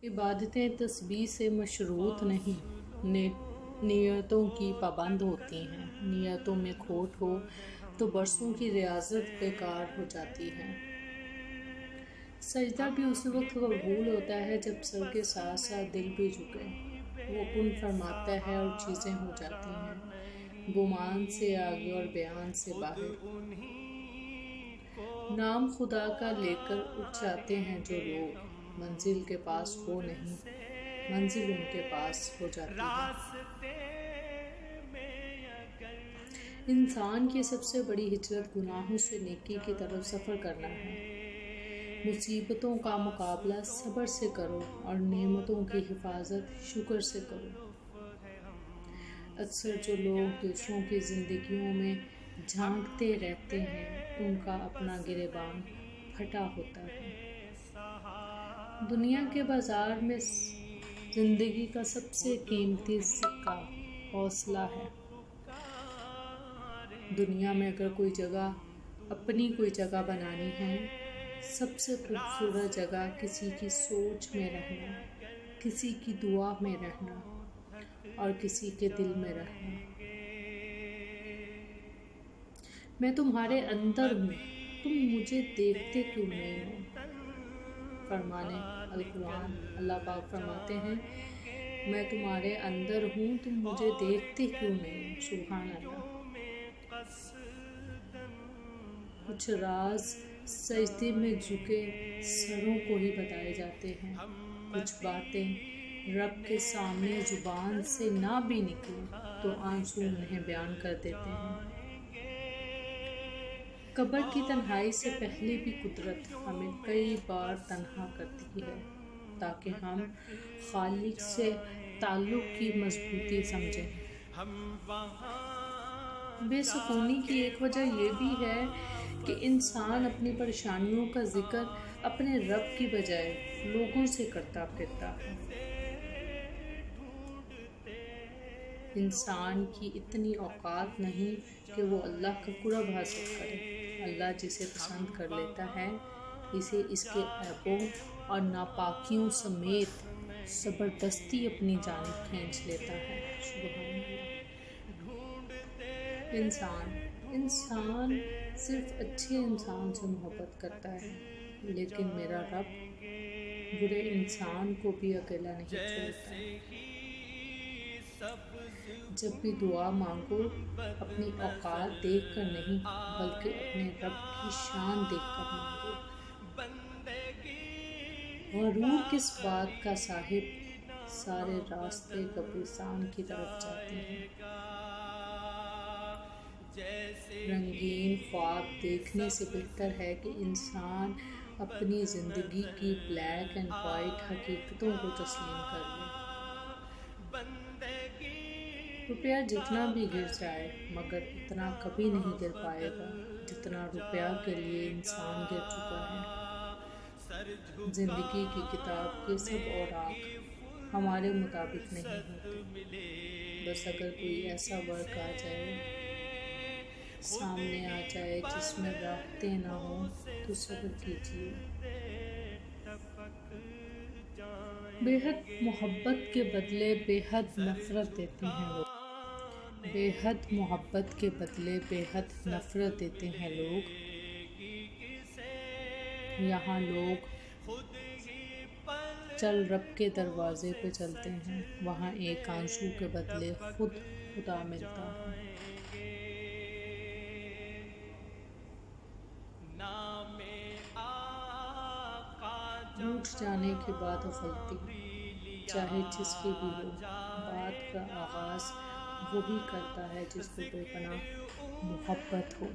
عبادتیں تسبیح سے مشروط نہیں، نیتوں کی پابند ہوتی ہیں۔ نیتوں میں کھوٹ ہو تو برسوں کی ریاضت بیکار ہو جاتی ہے۔ سجدہ بھی اسی وقت قبول ہوتا ہے جب سر کے ساتھ ساتھ دل بھی جھکے۔ وہ کن فرماتا ہے اور چیزیں ہو جاتی ہیں، گمان سے آگے اور بیان سے باہر۔ نام خدا کا لے کر اٹھ جاتے ہیں جو لوگ، منزل کے پاس وہ نہیں، منزل ان کے پاس ہو جاتی ہے۔ انسان کی سب سے بڑی ہجرت گناہوں سے نیکی کی طرف سفر کرنا ہے۔ مصیبتوں کا مقابلہ صبر سے کرو اور نعمتوں کی حفاظت شکر سے کرو۔ اکثر جو لوگ دوسروں کی زندگیوں میں جھانکتے رہتے ہیں، ان کا اپنا گریبان پھٹا ہوتا ہے۔ دنیا کے بازار میں زندگی کا سب سے قیمتی سکہ حوصلہ ہے۔ دنیا میں اگر اپنی کوئی جگہ بنانی ہے، سب سے خوبصورت جگہ کسی کی سوچ میں رہنا، کسی کی دعا میں رہنا اور کسی کے دل میں رہنا۔ میں تمہارے اندر ہوں، تم مجھے دیکھتے کیوں نہیں ہو؟ فرمانے القرآن اللہ پاک فرماتے ہیں، میں تمہارے اندر ہوں، تم مجھے دیکھتے کیوں نہیں ہو؟ سبحان اللہ۔ کچھ راز سجدے میں جھکے سروں کو ہی بتائے جاتے ہیں، کچھ باتیں رب کے سامنے زبان سے نہ بھی نکلیں تو آنسو انہیں بیان کر دیتے ہیں۔ قبر کی تنہائی سے پہلے بھی قدرت ہمیں کئی بار تنہا کرتی ہے تاکہ ہم خالق سے تعلق کی مضبوطی سمجھیں۔ بے سکونی کی ایک وجہ یہ بھی ہے کہ انسان اپنی پریشانیوں کا ذکر اپنے رب کی بجائے لوگوں سے کرتا پھرتا ہے۔ انسان کی اتنی اوقات نہیں کہ وہ اللہ کا قرب حاصل کرے۔ اللہ جسے پسند کر لیتا ہے، اسے اس کے عیبوں اور ناپاکیوں سمیت زبردستی اپنی جانب کھینچ لیتا ہے۔ سبحان اللہ۔ انسان صرف اچھے انسان سے محبت کرتا ہے، لیکن میرا رب برے انسان کو بھی اکیلا نہیں چھوڑتا۔ جب بھی دعا مانگو، اپنی اوقات دیکھ کر نہیں بلکہ اپنے رب کی شان دیکھ کر مانگو۔ غرور کس بات کا صاحب سارے راستے قبرستان کی طرف جاتے ہیں۔ رنگین خواب دیکھنے سے بہتر ہے کہ انسان اپنی زندگی کی بلیک اینڈ وائٹ حقیقتوں کو تسلیم کر لے۔ روپیہ جتنا بھی گر جائے مگر اتنا کبھی نہیں گر پائے گا جتنا روپیہ کے لیے انسان گر چکا ہے۔ زندگی کی کتاب کے سب اوراق ہمارے مطابق نہیں ہوتے، بس اگر کوئی ایسا ورق سامنے آ جائے جس میں راحتیں نہ ہوں تو صبر کیجیے۔ بے حد محبت کے بدلے بے حد نفرت دیتے ہیں لوگ۔ بے حد محبت کے بدلے بے حد نفرت دیتے ہیں لوگ۔ یہاں لوگ چل رب کے دروازے پہ چلتے ہیں، وہاں ایک آنسو کے بدلے خود خدا ملتا ہے۔ روٹھ جانے کے بعد غلطی چاہے جس کی بھی ہو، بات کا آغاز وہی کرتا ہے جس کو بے پناہ محبت ہو۔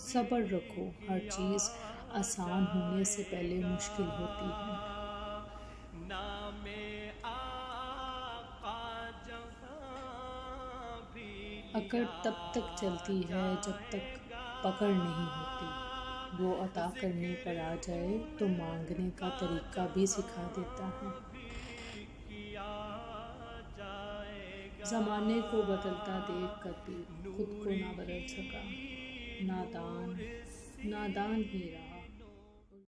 صبر رکھو، ہر چیز آسان ہونے سے پہلے مشکل ہوتی ہے۔ اکڑ تب تک چلتی ہے جب تک پکڑ نہیں ہوتی، وہ عطا کرنے پر آ جائے تو مانگنے کا طریقہ بھی سکھا دیتا ہے۔ زمانے کو بدلتا دیکھ کر بھی خود کو نہ بدل سکا، نادان ہی رہا۔